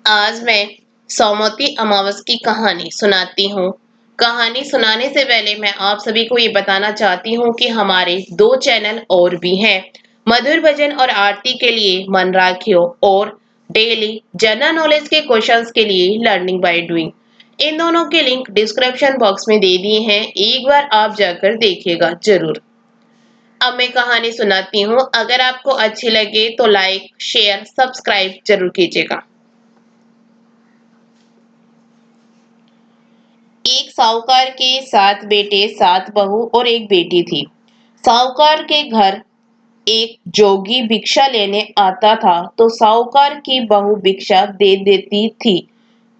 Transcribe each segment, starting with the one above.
आज मैं सौमती अमावस की कहानी सुनाती हूँ। कहानी सुनाने से पहले मैं आप सभी को ये बताना चाहती हूँ कि हमारे 2 चैनल और भी हैं। मधुर भजन और आरती के लिए मन राखियो और डेली जनरल नॉलेज के क्वेश्चंस के लिए लर्निंग बाय डूइंग। इन दोनों के लिंक डिस्क्रिप्शन बॉक्स में दे दिए हैं। एक बार आप जाकर देखिएगा जरूर। अब मैं कहानी सुनाती हूँ। अगर आपको अच्छी लगे तो लाइक, शेयर, सब्सक्राइब जरूर कीजिएगा। एक साहूकार के 7 बेटे, 7 बहू और एक बेटी थी। साहूकार के घर एक जोगी भिक्षा लेने आता था तो साहूकार की बहू भिक्षा दे देती थी।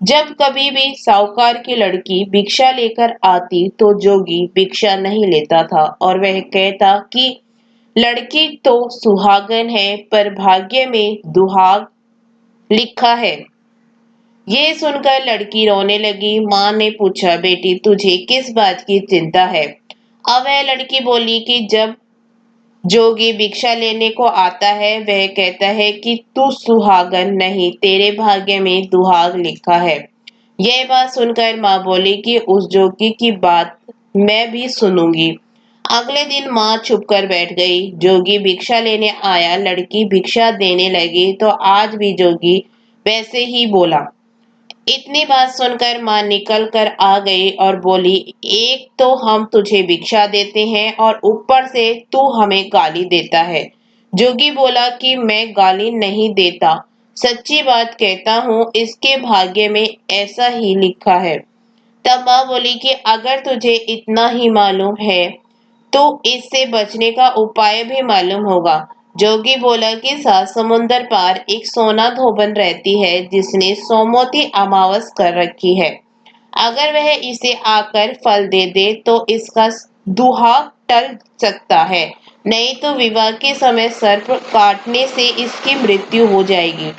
जब कभी भी साहूकार की लड़की भिक्षा लेकर आती तो जोगी भिक्षा नहीं लेता था और वह कहता कि लड़की तो सुहागन है पर भाग्य में दुहाग लिखा है। ये सुनकर लड़की रोने लगी। माँ ने पूछा, बेटी तुझे किस बात की चिंता है? अब वह लड़की बोली कि जब जोगी भिक्षा लेने को आता है वह कहता है कि तू सुहागन नहीं, तेरे भाग्य में दुहाग लिखा है। यह बात सुनकर माँ बोली कि उस जोगी की बात मैं भी सुनूंगी। अगले दिन माँ चुप कर बैठ गई। जोगी भिक्षा लेने आया, लड़की भिक्षा देने लगी तो आज भी जोगी वैसे ही बोला। इतनी बात सुनकर माँ निकल कर आ गई और बोली, एक तो हम तुझे भिक्षा देते हैं और ऊपर से तू हमें गाली देता है। जोगी बोला कि मैं गाली नहीं देता, सच्ची बात कहता हूँ, इसके भाग्य में ऐसा ही लिखा है। तब माँ बोली कि अगर तुझे इतना ही मालूम है तो इससे बचने का उपाय भी मालूम होगा। जोगी बोला कि 7 समुंदर पार एक सोना धोबन रहती है जिसने सोमवती अमावस कर रखी है। अगर वह इसे आकर फल दे दे तो इसका दुहाग टल सकता है, नहीं तो विवाह के समय सर्प काटने से इसकी मृत्यु हो जाएगी।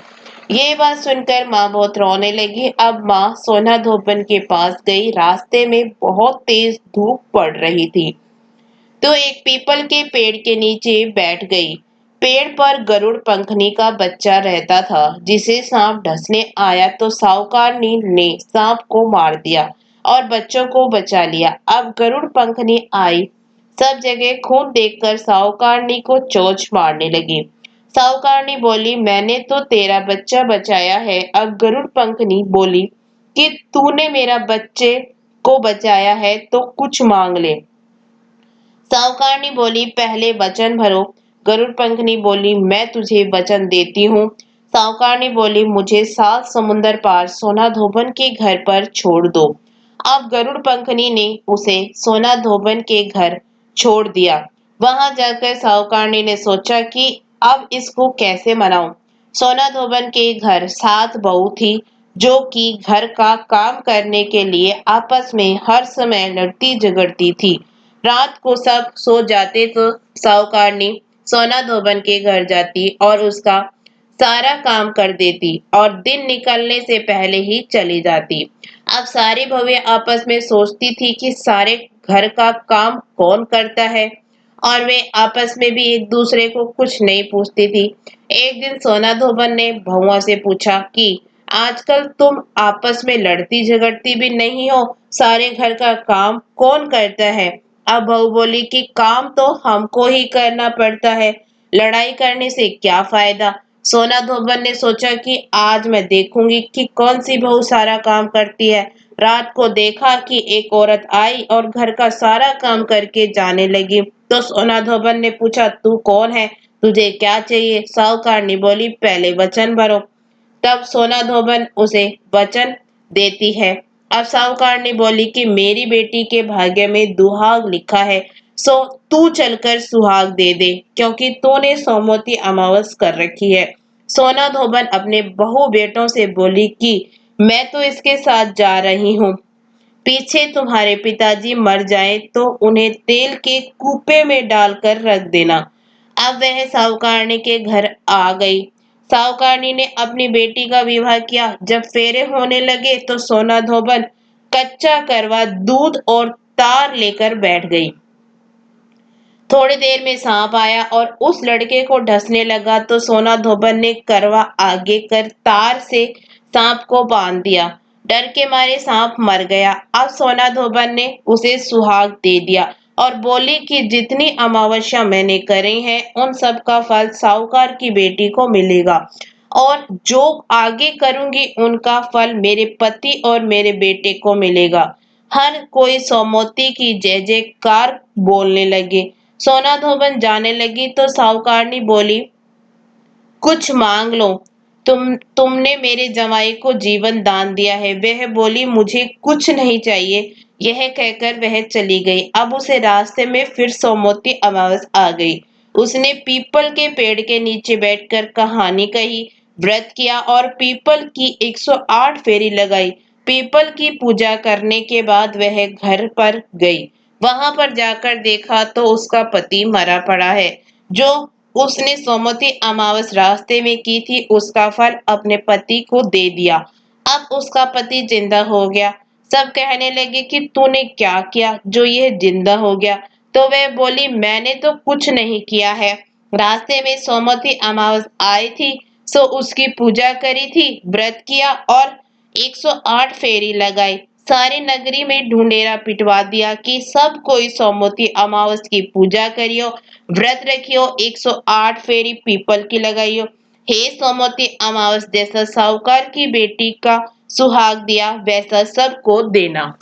ये बात सुनकर माँ बहुत रोने लगी। अब माँ सोना धोबन के पास गई। रास्ते में बहुत तेज धूप पड़ रही थी तो एक पीपल के पेड़ के नीचे बैठ गई। पेड़ पर गरुड़ पंखनी का बच्चा रहता था जिसे सांप डसने आया तो साहूकारनी ने सांप को मार दिया और बच्चों को बचा लिया। अब गरुड़ पंखनी आई, सब जगह खून देखकर साहूकारनी को चोंच मारने लगी। साहूकारनी बोली, मैंने तो तेरा बच्चा बचाया है। अब गरुड़ पंखनी बोली कि तूने मेरा बच्चे को बचाया है तो कुछ मांग ले। साहूकारनी बोली, पहले वचन भरो। गरुड़ पंखनी बोली, मैं तुझे वचन देती हूँ। साहूकारनी बोली, मुझे 7 समुंदर पार सोना धोबन के घर पर छोड़ दो। अब गरुड़ पंखनी ने उसे सोना धोबन के घर छोड़ दिया। वहां जाकर साहूकारनी ने सोचा कि अब इसको कैसे मनाऊं। सोना धोबन के घर 7 बहू थी जो कि घर का काम करने के लिए आपस में हर समय लड़ती झगड़ती थी। रात को सब सो जाते तो साहूकारनी सोना धोबन के घर जाती और उसका सारा काम कर देती और दिन निकलने से पहले ही चली जाती। अब सारी बहुएं आपस में सोचती थी कि सारे घर का काम कौन करता है और वे आपस में भी एक दूसरे को कुछ नहीं पूछती थी। एक दिन सोना धोबन ने बहुओं से पूछा कि आजकल तुम आपस में लड़ती झगड़ती भी नहीं हो, सारे घर का काम कौन करता है? अब बहू बोली कि काम तो हमको ही करना पड़ता है, लड़ाई करने से क्या फायदा। सोना धोबन ने सोचा कि आज मैं देखूंगी कि कौन सी बहू सारा काम करती है। रात को देखा कि एक औरत आई और घर का सारा काम करके जाने लगी तो सोना धोबन ने पूछा, तू कौन है, तुझे क्या चाहिए? साहूकारनी बोली, पहले वचन भरो। तब सोना धोबन उसे वचन देती है। अब साहूकारनी बोली कि मेरी बेटी के भाग्य में दुहाग लिखा है, सो तू चलकर सुहाग दे दे क्योंकि तूने सोमवती अमावस कर रखी है। सोना धोबन अपने बहू बेटों से बोली कि मैं तो इसके साथ जा रही हूँ, पीछे तुम्हारे पिताजी मर जाएं तो उन्हें तेल के कूपे में डालकर रख देना। अब वह साहूकारनी के घर आ गई। साहूकारनी ने अपनी बेटी का विवाह किया। जब फेरे होने लगे तो सोना धोबन कच्चा करवा दूध और तार लेकर बैठ गई। थोड़ी देर में सांप आया और उस लड़के को डसने लगा तो सोना धोबन ने करवा आगे कर तार से सांप को बांध दिया। डर के मारे सांप मर गया। अब सोना धोबन ने उसे सुहाग दे दिया और बोली कि जितनी अमावस्या मैंने करी है उन सब का फल साहूकार की बेटी को मिलेगा और जो आगे करूंगी उनका फल मेरे पति और मेरे बेटे को मिलेगा। हर कोई सोमवती की जय जयकार बोलने लगे। सोना धोबन जाने लगी तो साहूकारनी बोली, कुछ मांग लो। तुमने मेरे जमाई को जीवन दान दिया है। वह बोली, मुझे कुछ नहीं चाहिए। यह कहकर वह चली गई। अब उसे रास्ते में फिर सोमवती अमावस आ गई। उसने पीपल के पेड़ के नीचे बैठकर कहानी कही, व्रत किया और पीपल की 108 फेरी लगाई। पीपल की पूजा करने के बाद वह घर पर गई। वहां पर जाकर देखा तो उसका पति मरा पड़ा है। जो उसने सोमवती अमावस रास्ते में की थी उसका फल अपने पति को दे दिया। अब उसका पति जिंदा हो गया। सब कहने लगे कि तूने क्या किया जो यह जिंदा हो गया। तो वह बोली, मैंने तो कुछ नहीं किया है। रास्ते में सोमवती अमावस आई थी सो उसकी पूजा करी थी, व्रत किया और 108 फेरी लगाई। सारी नगरी में ढूंढेरा पिटवा दिया कि सब कोई सोमवती अमावस की पूजा करियो, व्रत रखियो, 108 फेरी पीपल की लगाइयो। हे सोमवती अमावस, जैसा साहूकार की बेटी का सुहाग दिया वैसा सबको देना।